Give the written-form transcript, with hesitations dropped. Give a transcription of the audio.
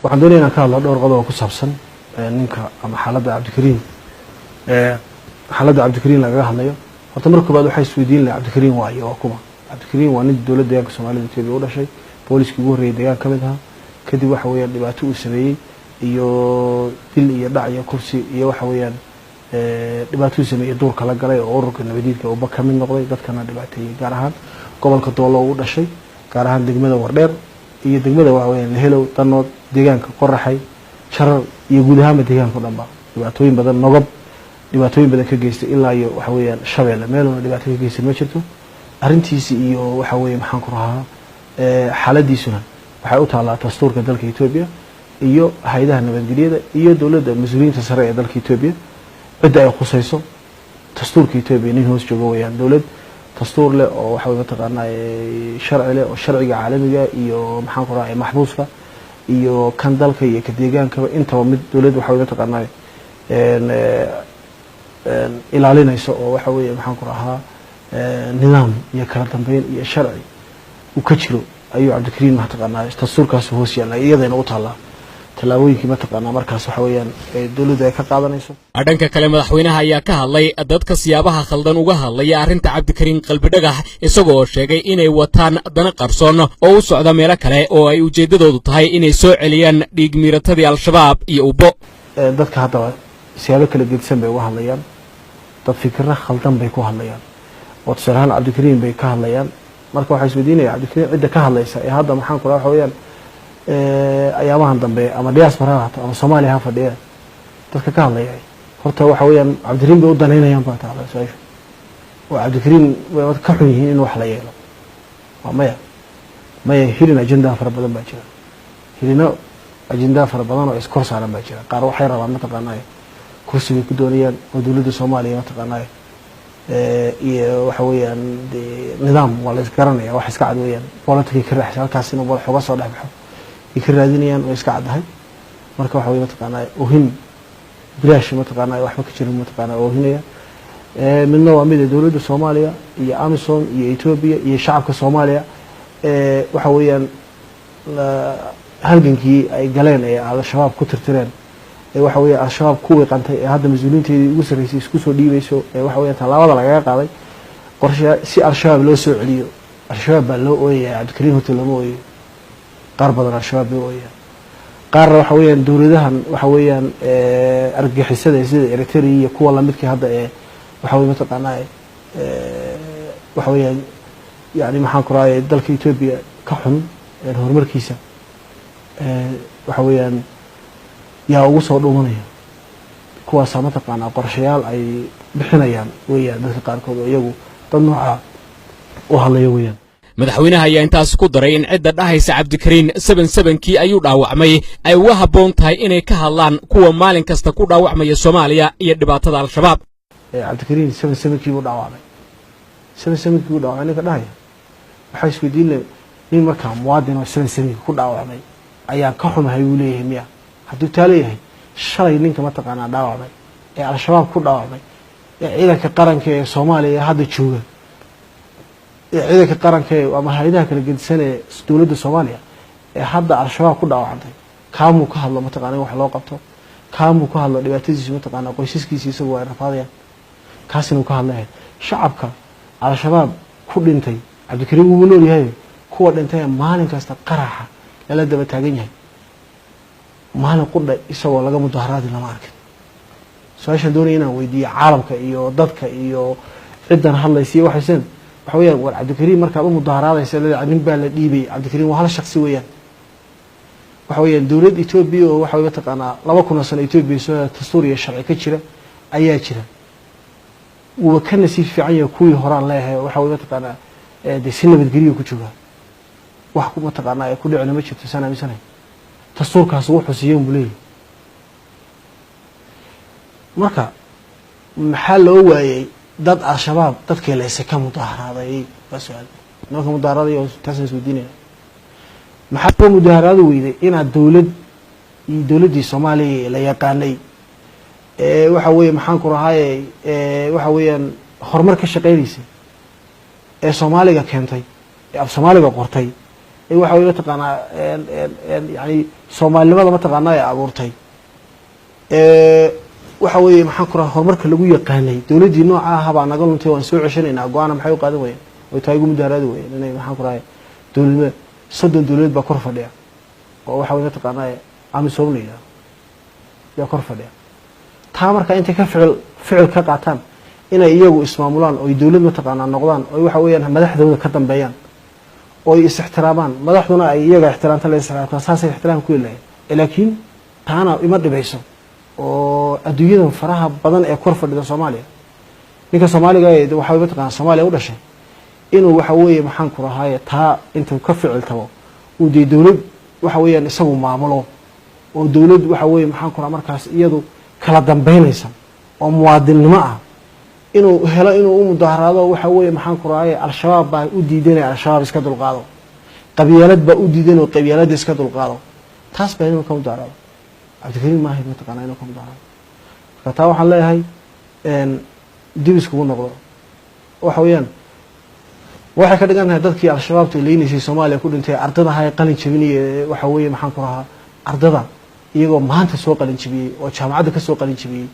waxaan doonayaa ka hadlo dhowr qodob oo ku saabsan ninka ama xaaladda Cabdikariin xaaladda Cabdikariin laga hadlayo horta marka koobaad waxay isweydiin lahayd Cabdikariin waayo waa kuma Cabdikariin waa nin dawladda deegaanka Soomaaliya Itoobiya u dhashay booliska ugu horeeyay deegaanka kamid ah kadib waxa weeyaan dhibaato uu sameeyay iyo dil iyo dhac iyo kursi iyo waxa weeyaan dhibaato uu sameeyay duur kala galay oo ururka nabadiidka uu ka mid noqday dadkana dhibaateeyay gaar ahaan gobolka Doolo uu dhashay gaar ahaan degmada Wardheer iyo degmada waxa weeyaan Helow Danood deegaanka Qoraxay sharar iyo guud ahaan deegaanka dhanba dhibaatooyin badan noqob dhibaatooyin badan ka geystay ilaa iyo waxa weeyaan Shabeelle meelna dhibaato ka geystay ma jirto arintiisi iyo waxa weeyaan maxaan ku rahaa xaaladiisuna waxay u taalaa dastuurka dalka Itoobiya iyo hay'adaha nabadgelyada iyo dawladda mas'uuliyiinta sare ee dalka Itoobiya cid ay khusayso dastuurka Itoobiya nin hoos joogo weeyaan dawlad dastuur leh oo waxa weeyaan taqaanaa sharci leh oo sharciga caalamiga iyo maxaan ku rahaa maxbuuska iyo kan dalka iyo ka deegaanka inta mid dawlad waxa weeyaan taqaanaa ilaalinayso oo waxa weeyaan maxaan ku rahaa nidaam iyo kala dambeyn iyo sharci uu ka jiro ayuu Cabdikariin ma taqaanaa dastuurkaas hoos yaala iyadana u taala talaabooyinkii ma taqaanaa markaas waxa weeyaan dawladda ay ka qaadanayso dhanka kale madaxweynaha ayaa ka hadlay dadka siyaabaha khaldan uga hadlaya arrinta Cabdikariin qalbi dhagax isagoo sheegay inay wataan dana qarsoon oo u socda meelo kale oo ay ujeedadoodu tahay inay soo celiyaan dhiig miiratadii al-shabaab iyo ubo dadka hadda siyaabo kala gedsan bay uga hadlayaan dad fikirro khaldan bay ku hadlayaan oo tusalahan Cabdikariin bay ka hadlayaan marka waxa isweydiinaya Cabdikariin cidda ka hadlaysa ee hadda maxaan ku rahaa weeyaan ayaamahan dambe ama diaspora ama Soomaaliya ha fadhiya dadka ka hadlayay horta waxa weeyaan Cabdikariin bay u daneynayaan baa taala soo Cabdikariin way ka xun yihiin in wax la yeelo maya hirin agenda fara badan baa jira hirino agenda fara badan oo iskor saaran baa jira qaar waxay rabaan ma taqaanay kursiga ku doonayaan oo dawladda Soomaaliya ma taqaanay iyo waxa weeyaan nidaam wala isgaranaya wax iska cad weeyaan politics ka raxay halkaasina wal xoga soo dhaxbaxo ka raadinayaan oo iska cadahay marka waxa weeyaan taqaanay ohin bilaash ma taqaanay waxba ka jirin ma taqaanay ohinaya midna waa mid dawladda Soomaaliya iyo Amisom iyo Itoobiya iyo shacabka Soomaaliya waxa weeyaan halgankii ay galeen ee al-shabaab ku tirtireen waxa weeyaan al-shabaab ku weeqantay ee hadda mas'uuliyiinteedii ugu sareysay isku soo dhiibayso waxa weeyaan talaabada laga qaaday qorshe si al-shabaab loo soo celiyo al-shabaab baa loo ooyay Cabdikariin hotel lama ooyay qaar badan al-shabaab loo ooyay qaar waxa weeyaan dawladahan waxa weeyaan argagixisada sida Eritrea iyo kuwa la midkii hadda waxa weeyaan taqaanaa waxa weeyaan yaani maxaan ku raayay dalka Itoobiya ka xun horumarkiisa waxa weeyaan yaa ugu soo dhuumanaya kuwaas ma taqaanaa qorshayaal ay bixinayaan weeyaan dadka qaarkood oo iyagu dad nooca u hadlaya weeyaan madaxweynaha ayaa intaas ku daray in cidda dhahaysa Cabdikariin 77kii ayuu dhaawacmay ay uga habboon tahay inay ka hadlaan kuwa maalin kasta ku dhaawacmaya Soomaaliya iyo dhibaatada al-shabaab Cabdikariin 77kii uu dhaawacmay 77kii uu dhaawacmay ninka dhahaya waxay isweydiinayaan in marka muwaadin oo 77kii ku dhaawacmay ayaa ka xumahay uu leeyahay miya hadduu taaleeyahay shalay ninka ma taqaanaa dhaawacmay ee al-shabaab ku dhaawacmay ee ciidanka qaranka ee Soomaaliya hadda jooga ciidanka qaranka ama hay'adaha kala gedisan ee dawladda Soomaaliya ee hadda al-shabaab ku dhaawacday kaamu ka hadlo ma taqaanaa wax loo qabto kaamu ka hadlo dhibaatadiisa ma taqaanaa qoysaskiisa isagoo ay rafaadayaan kaasina uu ka hadlay shacabka al-shabaab ku dhintay Cabdikariin uu nool yahay kuwa dhintay maalin kasta qaraxa la daba taagan yahay maalin qudha isagoo laga mudaharaad lama arkin su'aasha doonayna inaan weydiiyo caalamka iyo dadka iyo ciidan hadlaysay waxa weeyaan war Cabdikariin marka uu mudaharaadaysa nin baa la dhiibay Cabdikariin waa hal shakhsi weeyaan waxa weeyaan dawladda Itoobiya oo waxa weeyaan taqaanaa 2000 sano Itoobiya soo dastuur iyo sharci ka jira ayaa jira uu ka nasiib fiican yahay kuwii horaan leeyahay waxa weeyaan taqaanaa si nabadgelyo ku jooga wax ku taqaanaa ay ku dhicina ma jirto sanamisanay dastuurkaas uu xusiyo bulay marka maxaa loo waayay dad al-shabaab dadkii la iska mudaharaaday basu'aal marka mudaharaaday oo taasoo isweydiinaya maxaa ku mudaharaaday weeyday in dawladdii Soomaaliya la yaqaanay waxa weeye maxaan ku rahaayay waxa weeyaan horumar ka shaqeynaysa ee Soomaaliga keentay ee af Soomaaliga qortay ay waxa weeye mataqaanaa yani Soomaalinimada mataqaanaa ay abuurtay waxa weeye maxaan ku rahaa horumarka lagu yaqaanay dawladii nooca ah baa naga luntay waan soo ceshanaynaa go'aana maxay u qaadan weeyeen way tahay ugu mudaaraad weeyeen inay maxaan ku rahaa dawladda soddon dawlad baa kor fadhiya oo waxa weeye mataqaanaa amisoomnaya yaa kor fadhiya taa marka inta ka ficil ka qaataan inay iyagu ismaamulaan oo dawlad mataqaanaa noqdaan oo waxa weeyaan madaxdooda ka dambeeyaan oo is ixtiraamaan madaxduna ay iyaga ixtiraamta la ixtiraamta saasay ixtiraam ku leeyahay laakiin taana ima dhibayso oo adduunyada faraha badan ee kor fadhida Soomaaliya ninka Soomaaliga waxa mataqaanaa Soomaaliya u dhashay inuu waxa weeye maxaan ku rahaay taa intuu ka ficiltabo uu dawlad waxa weeyaan isagu maamulo oo dawlad waxa weeye maxaan ku rahaa markaas iyadu kala dambeynaysa oo muwaadinimo ah inuu helo inuu u mudaaharaado waxa weeye maxaan ku rahaay al-shabaab baa u diidanay al-shabaab iska dulqaado qabyaalad baa u diidanay qabyaalad iska dulqaado taas baa inuu ka mudaaharaado Cabdikariin ma ahayd mataqaanaa inuu ka mudaaharaado marka taa waxaan leeyahay dib iskugu noqdo waxa weeyaan waxay ka dhigan tahay dadkii al-shabaabta leeynayay Soomaaliya ku dhintay ardada hay qalin jabinay waxa weeye maxaan ku rahaa ardada iyagoo maanta soo qalin jabiyay oo jaamacadda ka soo qalin jabiyay